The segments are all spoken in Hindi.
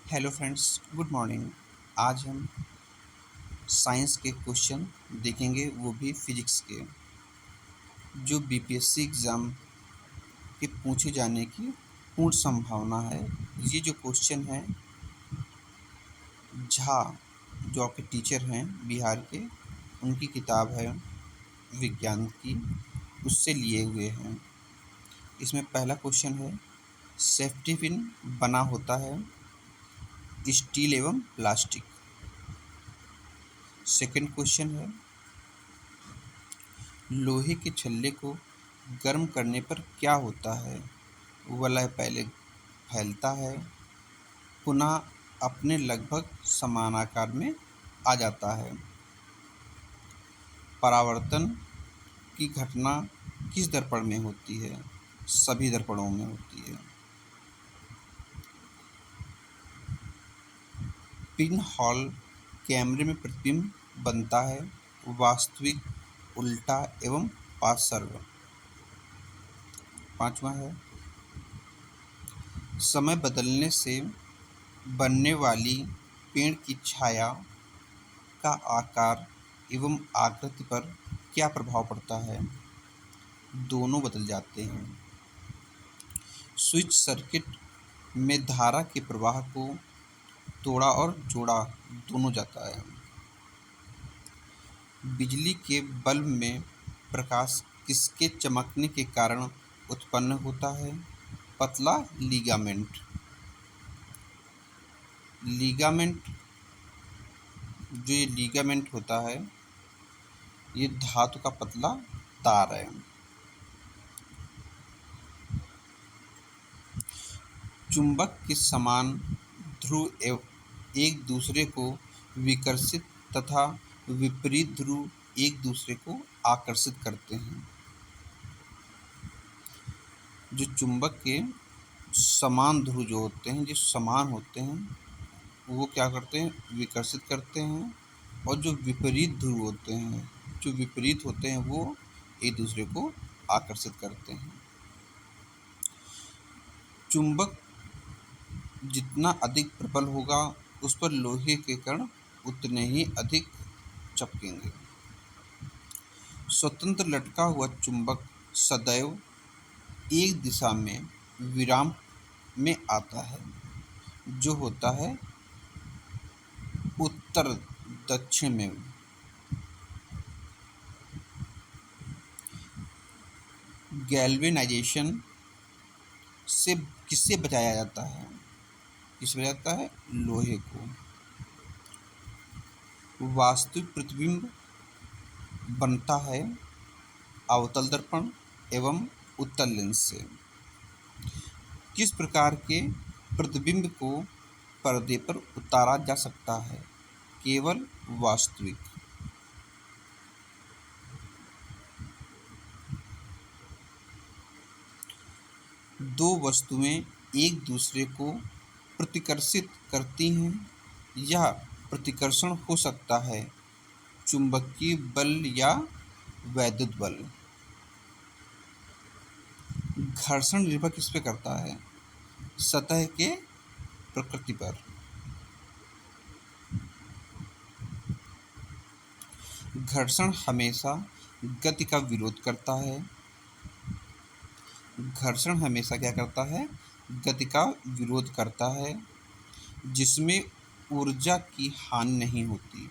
Hello friends, good morning. आज हम साइंस के क्वेश्चन देखेंगे, वो भी फिजिक्स के, जो बीपीएससी एग्ज़ाम के पूछे जाने की पूर्ण संभावना है। ये जो क्वेश्चन है, झा जो आपके टीचर हैं बिहार के, उनकी किताब है विज्ञान की, उससे लिए हुए हैं। इसमें पहला क्वेश्चन है, सेफ्टी पिन बना होता है स्टील एवं प्लास्टिक। सेकंड क्वेश्चन है, लोहे के छल्ले को गर्म करने पर क्या होता है? वलय पहले फैलता है, पुनः अपने लगभग समान आकार में आ जाता है। परावर्तन की घटना किस दर्पण में होती है? सभी दर्पणों में होती है। पिन हॉल कैमरे में प्रतिबिंब बनता है, वास्तविक, उल्टा एवं पार्श्व। पांचवा है, समय बदलने से बनने वाली पेड़ की छाया का आकार एवं आकृति पर क्या प्रभाव पड़ता है? दोनों बदल जाते हैं। स्विच सर्किट में धारा के प्रवाह को तोड़ा और जोड़ा दोनों जाता है। बिजली के बल्ब में प्रकाश किसके चमकने के कारण उत्पन्न होता है? पतला लिगामेंट। जो ये लिगामेंट होता है, ये धातु का पतला तार है। चुंबक के समान ध्रुव एक दूसरे को विकर्षित तथा विपरीत ध्रुव एक दूसरे को आकर्षित करते हैं। जो चुंबक के समान ध्रुव जो होते हैं, जो समान होते हैं, वो क्या करते हैं? विकर्षित करते हैं। और जो विपरीत ध्रुव होते हैं, जो विपरीत होते हैं, वो एक दूसरे को आकर्षित करते हैं। चुंबक जितना अधिक प्रबल होगा, उस पर लोहे के कण उतने ही अधिक चपकेंगे। स्वतंत्र लटका हुआ चुंबक सदैव एक दिशा में विराम में आता है, जो होता है उत्तर दक्षिण में। गैल्वेनाइजेशन से किससे बचाया जाता है? किससे बचाया जाता है? लोहे को। वास्तविक प्रतिबिंब बनता है अवतल दर्पण एवं उत्तल लेंस से। किस प्रकार के प्रतिबिंब को पर्दे पर उतारा जा सकता है? केवल वास्तविक। दो वस्तुएं एक दूसरे को प्रतिकर्षित करती हैं। यह प्रतिकर्षण हो सकता है चुंबकीय बल या वैद्युत बल। घर्षण निर्भर किस पे करता है? सतह के प्रकृति पर। घर्षण हमेशा गति का विरोध करता है। घर्षण हमेशा क्या करता है? गति का विरोध करता है, जिसमें ऊर्जा की हानि नहीं होती,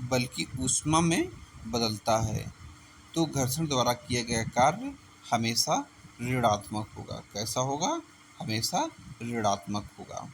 बल्कि ऊष्मा में बदलता है। तो घर्षण द्वारा किया गया कार्य हमेशा ऋणात्मक होगा। कैसा होगा? हमेशा ऋणात्मक होगा।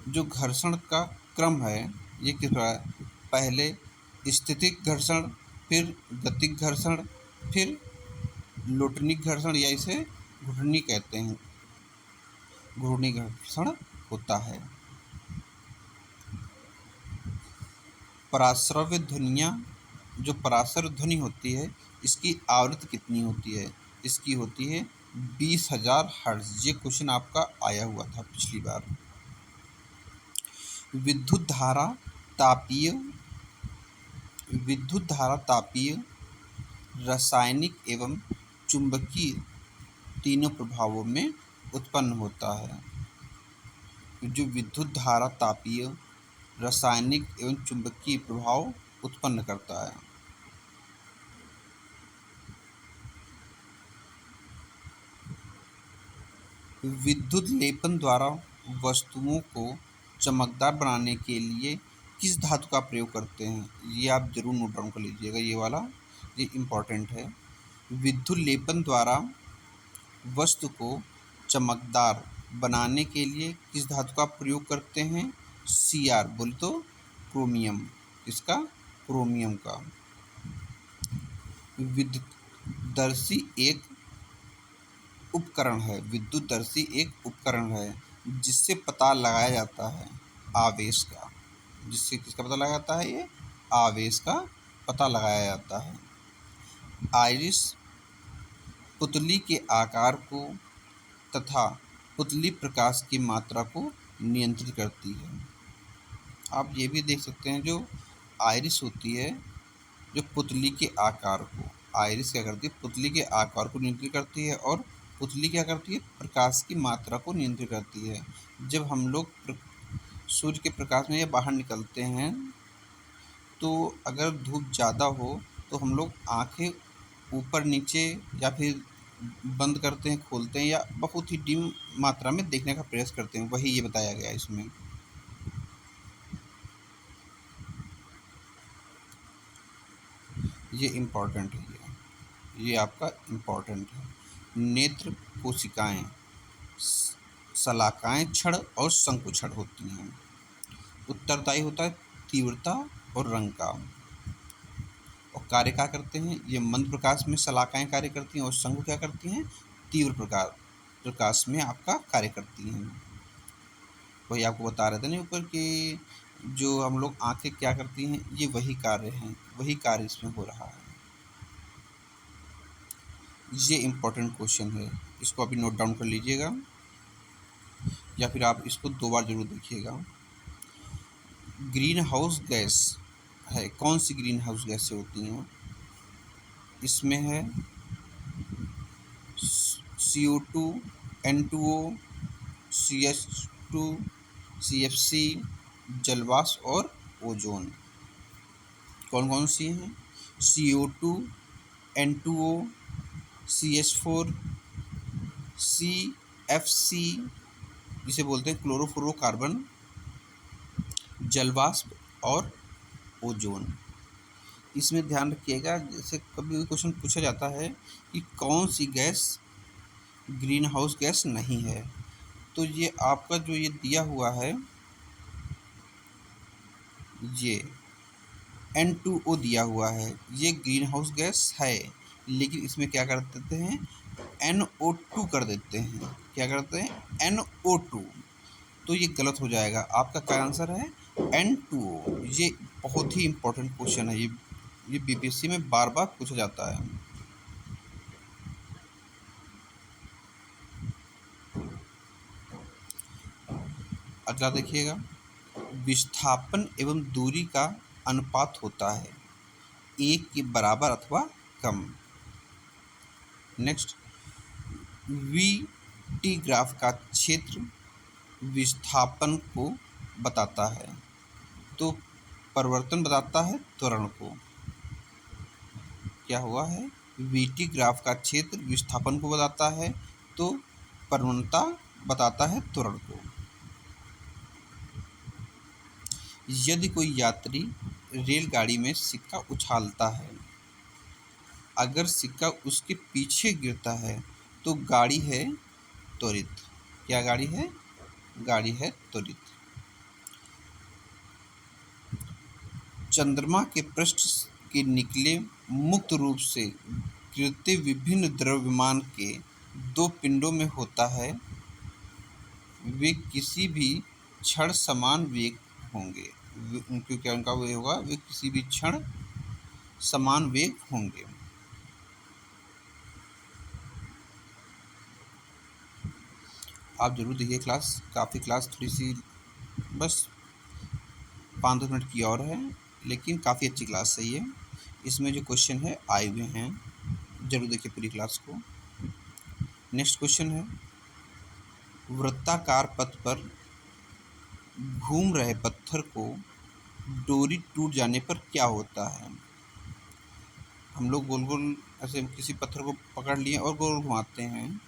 जो घर्षण का क्रम है, ये किस प्रकार? पहले स्थितिक घर्षण, फिर गतिक घर्षण, फिर लोटनिक घर्षण, या इसे घूर्णी कहते हैं। घूर्णी घर्षण होता है। पराश्रव्य ध्वनियाँ, जो पराश्रव्य ध्वनि होती है, इसकी आवृत्ति कितनी होती है? इसकी होती है 20,000 हर्ट्ज। ये क्वेश्चन आपका आया हुआ था पिछली बार। विद्युत धारा तापीय, रासायनिक एवं चुंबकीय तीनों प्रभावों में उत्पन्न होता है। जो विद्युत धारा तापीय, रासायनिक एवं चुंबकीय प्रभाव उत्पन्न करता है। विद्युत लेपन द्वारा वस्तुओं को चमकदार बनाने के लिए किस धातु का प्रयोग करते हैं? ये आप जरूर नोट डाउन कर लीजिएगा, ये वाला, ये इम्पोर्टेंट है। विद्युत लेपन द्वारा वस्तु को चमकदार बनाने के लिए किस धातु का प्रयोग करते हैं? Cr बोले तो क्रोमियम। किसका? क्रोमियम का। विद्युतदर्शी एक उपकरण है। विद्युतदर्शी एक उपकरण है जिससे पता लगाया जाता है आवेश का। जिससे किसका पता लगाया जाता है? ये आवेश का पता लगाया जाता है। आइरिस पुतली के आकार को तथा पुतली प्रकाश की मात्रा को नियंत्रित करती है। आप ये भी देख सकते हैं, जो आइरिस होती है, जो पुतली के आकार को, आइरिस क्या करती है? पुतली के आकार को नियंत्रित करती है। और पुतली क्या करती है? प्रकाश की मात्रा को नियंत्रित करती है। जब हम लोग सूर्य के प्रकाश में या बाहर निकलते हैं, तो अगर धूप ज़्यादा हो तो हम लोग आँखें ऊपर नीचे या फिर बंद करते हैं, खोलते हैं, या बहुत ही डिम मात्रा में देखने का प्रयास करते हैं। वही ये बताया गया है इसमें। ये इम्पॉर्टेंट है, ये आपका इम्पॉर्टेंट है। नेत्र कोशिकाएं, शलाकाएं क्षण और संकुक्षण होती हैं। उत्तरदायी होता है तीव्रता और रंग का। और कार्य क्या करते हैं? ये मंद प्रकाश में शलाकाएं कार्य करती हैं और शंकु क्या करती हैं? तीव्र प्रकाश में आपका कार्य करती हैं। वही आपको बता रहे थे ना ऊपर कि जो हम लोग आंखें क्या करती हैं, ये वही कार्य हैं, वही कार्य इसमें हो रहा है। ये इम्पोर्टेंट क्वेश्चन है, इसको अभी नोट डाउन कर लीजिएगा, या फिर आप इसको 2 बार जरूर देखिएगा। ग्रीन हाउस गैस है, कौन सी ग्रीन हाउस गैसें होती हैं? इसमें है CO2, N2O, CH2, CFC, जलवाष्प और ओजोन। कौन कौन सी हैं? CO2, N2O, CH4, CFC जिसे बोलते हैं क्लोरोफ्लोरोकार्बन, जलवाष्प और ओजोन। इसमें ध्यान रखिएगा, जैसे कभी भी क्वेश्चन पूछा जाता है कि कौन सी गैस ग्रीन हाउस गैस नहीं है, तो ये आपका जो ये दिया हुआ है, ये N2O दिया हुआ है, ये ग्रीन हाउस गैस है। लेकिन इसमें क्या कर देते हैं? NO2 कर देते हैं। क्या करते हैं? NO2। तो ये गलत हो जाएगा। आपका क्या आंसर है? N2O। ये बहुत ही इम्पोर्टेंट क्वेश्चन है, ये बीपीएससी में बार बार पूछा जाता है। अगला देखिएगा, विस्थापन एवं दूरी का अनुपात होता है 1 के बराबर अथवा कम। नेक्स्ट, VT ग्राफ का क्षेत्र विस्थापन को बताता है, तो परिवर्तन बताता है त्वरण को। क्या हुआ है? VT ग्राफ का क्षेत्र विस्थापन को बताता है, तो प्रवणता बताता है त्वरण को। यदि कोई यात्री रेलगाड़ी में सिक्का उछालता है, अगर सिक्का उसके पीछे गिरता है तो गाड़ी है त्वरित। क्या गाड़ी है? गाड़ी है त्वरित। चंद्रमा के पृष्ठ के निकले मुक्त रूप से गिरते विभिन्न द्रव्यमान के 2 पिंडों में होता है, वे किसी भी क्षण समान वेग होंगे। उनकी क्या उनका वे होगा? वे किसी भी क्षण समान वेग होंगे। आप जरूर देखिए क्लास, काफ़ी क्लास थोड़ी सी बस 5-10 मिनट की और है, लेकिन काफ़ी अच्छी क्लास सही है। इसमें जो क्वेश्चन है आए हुए हैं, जरूर देखिए पूरी क्लास को। नेक्स्ट क्वेश्चन है, वृत्ताकार पथ पर घूम रहे पत्थर को डोरी टूट जाने पर क्या होता है? हम लोग गोल गोल ऐसे किसी पत्थर को पकड़ लिए और गोल घुमाते हैं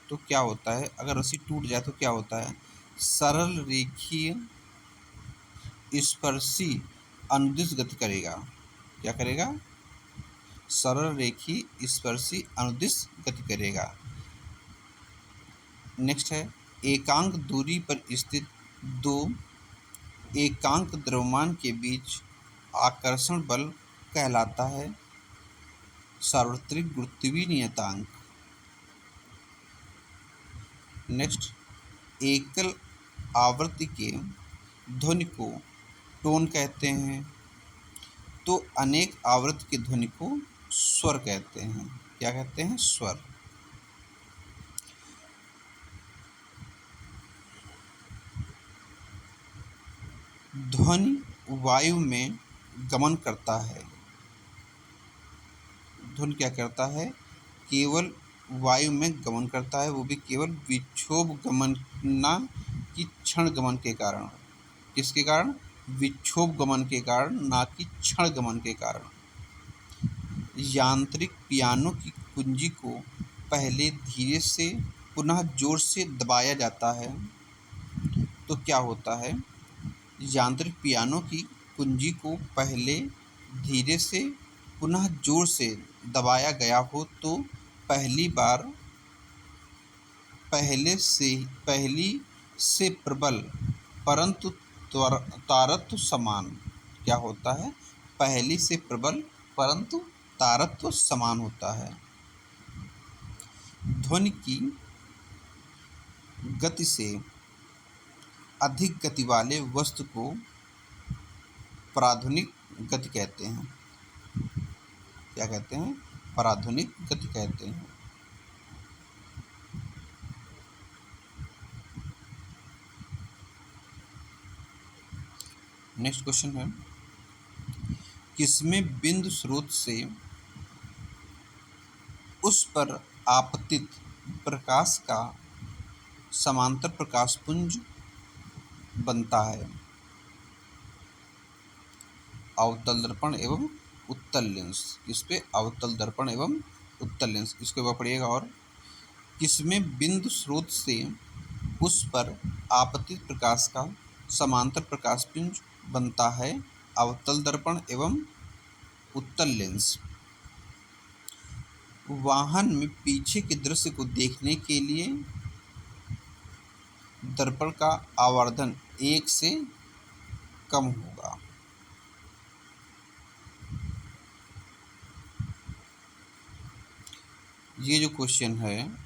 तो क्या होता है? अगर रस्सी टूट जाए तो क्या होता है? सरल रेखीय स्पर्शी अनुदिश गति करेगा। क्या करेगा? सरल रेखीय स्पर्शी अनुदिश गति करेगा। नेक्स्ट है, एकांक दूरी पर स्थित दो एकांक द्रव्यमान के बीच आकर्षण बल कहलाता है सार्वत्रिक गुरुत्वीय नियतांक। नेक्स्ट, एकल आवृत्ति के ध्वनि को टोन कहते हैं तो अनेक आवृत्ति के ध्वनि को स्वर कहते हैं। क्या कहते हैं? स्वर। ध्वनि वायु में गमन करता है। ध्वनि क्या करता है? केवल वायु में गमन करता है, वो भी केवल विक्षोभ गमना की क्षण गमन के कारण। किसके कारण? विक्षोभ गमन के कारण, ना कि क्षण गमन के कारण। यांत्रिक पियानो की कुंजी को पहले धीरे से पुनः जोर से दबाया जाता है तो क्या होता है? यांत्रिक पियानो की कुंजी को पहले धीरे से पुनः जोर से दबाया गया हो तो पहली से प्रबल परंतु तारत्व समान। क्या होता है? पहली से प्रबल परंतु तारत्व समान होता है। ध्वनि की गति से अधिक गति वाले वस्तु को पराध्वनिक गति कहते हैं। क्या कहते हैं? पराध्वनिक गति कहते हैं। नेक्स्ट क्वेश्चन है, किसमें बिंदु स्रोत से उस पर आपतित प्रकाश का समांतर प्रकाश पुंज बनता है? अवतल दर्पण एवं उत्तल लेंस। किस पे? अवतल दर्पण एवं उत्तल लेंस। इसको ऊपर पढ़िएगा। और किसमें बिंदु स्रोत से उस पर आपतित प्रकाश का समांतर प्रकाश पुंज बनता है? अवतल दर्पण एवं उत्तल लेंस। वाहन में पीछे के दृश्य को देखने के लिए दर्पण का आवर्धन 1 से कम होगा। ये जो क्वेश्चन है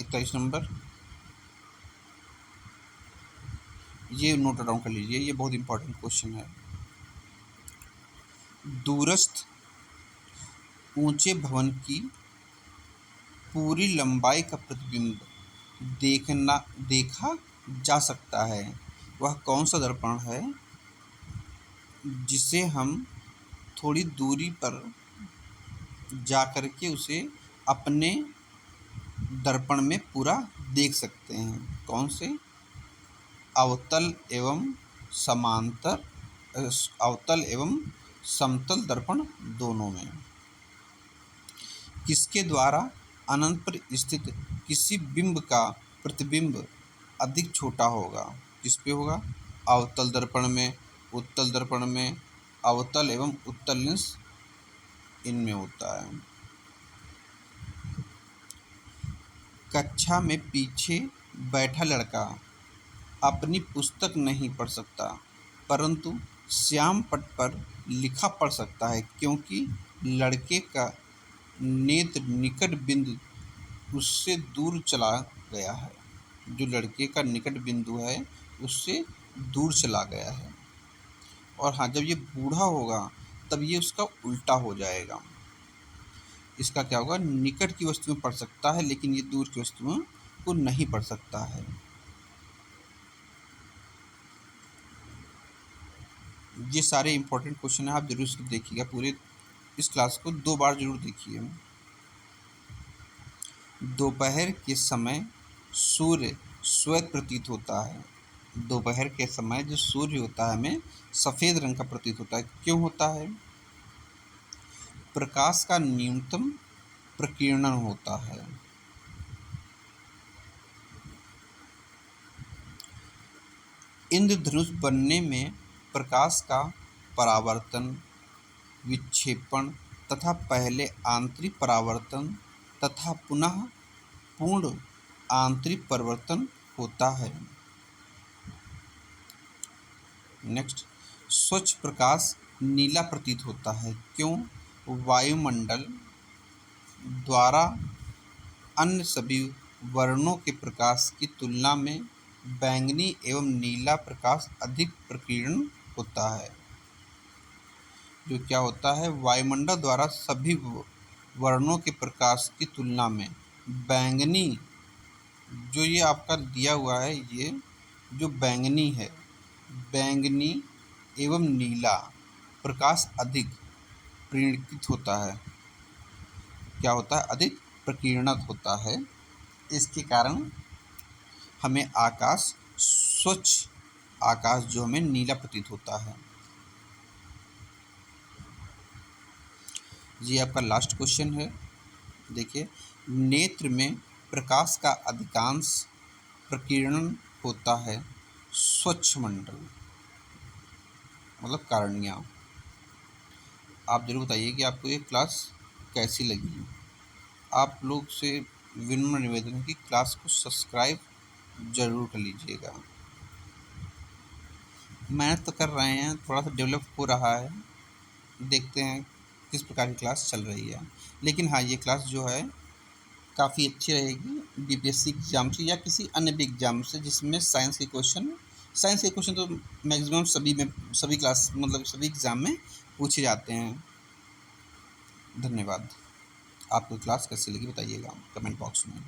41 नंबर, ये नोट डाउन कर लीजिए, ये बहुत इंपॉर्टेंट क्वेश्चन है। दूरस्थ ऊंचे भवन की पूरी लंबाई का प्रतिबिंब देखा जा सकता है। वह कौन सा दर्पण है जिसे हम थोड़ी दूरी पर जा कर के उसे अपने दर्पण में पूरा देख सकते हैं? कौन से? अवतल एवं समतल दर्पण दोनों में। किसके द्वारा अनंत पर स्थित किसी बिंब का प्रतिबिंब अधिक छोटा होगा? किस पे होगा? अवतल दर्पण में, उत्तल दर्पण में, अवतल एवं उत्तल लेंस इनमें होता है। कक्षा में पीछे बैठा लड़का अपनी पुस्तक नहीं पढ़ सकता परंतु श्याम पट पर लिखा पढ़ सकता है क्योंकि लड़के का नेत्र निकट बिंदु उससे दूर चला गया है। जो लड़के का निकट बिंदु है उससे दूर चला गया है। और हाँ, जब ये बूढ़ा होगा तब ये उसका उल्टा हो जाएगा। इसका क्या होगा? निकट की वस्तुएं पढ़ सकता है लेकिन ये दूर की वस्तुओं को नहीं पढ़ सकता है। ये सारे इंपॉर्टेंट क्वेश्चन है, आप जरूर इसको देखिएगा। पूरे इस क्लास को 2 बार जरूर देखिए। दोपहर के समय सूर्य श्वेत प्रतीत होता है। दोपहर के समय जो सूर्य होता है हमें सफ़ेद रंग का प्रतीत होता है। क्यों होता है? प्रकाश का न्यूनतम प्रकीर्णन होता है। इंद्रधनुष बनने में प्रकाश का परावर्तन, विक्षेपण तथा पहले आंतरिक परावर्तन तथा पुनः पूर्ण आंतरिक परिवर्तन होता है। नेक्स्ट, स्वच्छ प्रकाश नीला प्रतीत होता है। क्यों? वायुमंडल द्वारा अन्य सभी वर्णों के प्रकाश की तुलना में बैंगनी एवं नीला प्रकाश अधिक प्रकीर्ण होता है। जो क्या होता है? वायुमंडल द्वारा सभी वर्णों के प्रकाश की तुलना में बैंगनी, जो ये आपका दिया हुआ है, ये जो बैंगनी है, बैंगनी एवं नीला प्रकाश अधिक प्रकीर्णित होता है। क्या होता है? अधिक प्रकीर्णित होता है। इसके कारण हमें आकाश, स्वच्छ आकाश जो हमें नीला प्रतीत होता है। ये आपका लास्ट क्वेश्चन है। देखिए, नेत्र में प्रकाश का अधिकांश प्रकीर्णन होता है स्वच्छ मंडल, मतलब कार्निया। आप जरूर बताइए कि आपको ये क्लास कैसी लगी। आप लोग से विनम्र निवेदन है कि क्लास को सब्सक्राइब जरूर कर लीजिएगा। मेहनत तो कर रहे हैं, थोड़ा सा डेवलप हो रहा है, देखते हैं किस प्रकार की क्लास चल रही है। लेकिन हाँ, ये क्लास जो है काफ़ी अच्छी रहेगी बीपीएससी एग्ज़ाम से या किसी अन्य भी एग्ज़ाम से जिसमें साइंस के क्वेश्चन तो मैक्सिमम सभी क्लास, मतलब सभी एग्ज़ाम में पूछे जाते हैं। धन्यवाद। आपको क्लास कैसी लगी बताइएगा कमेंट बॉक्स में।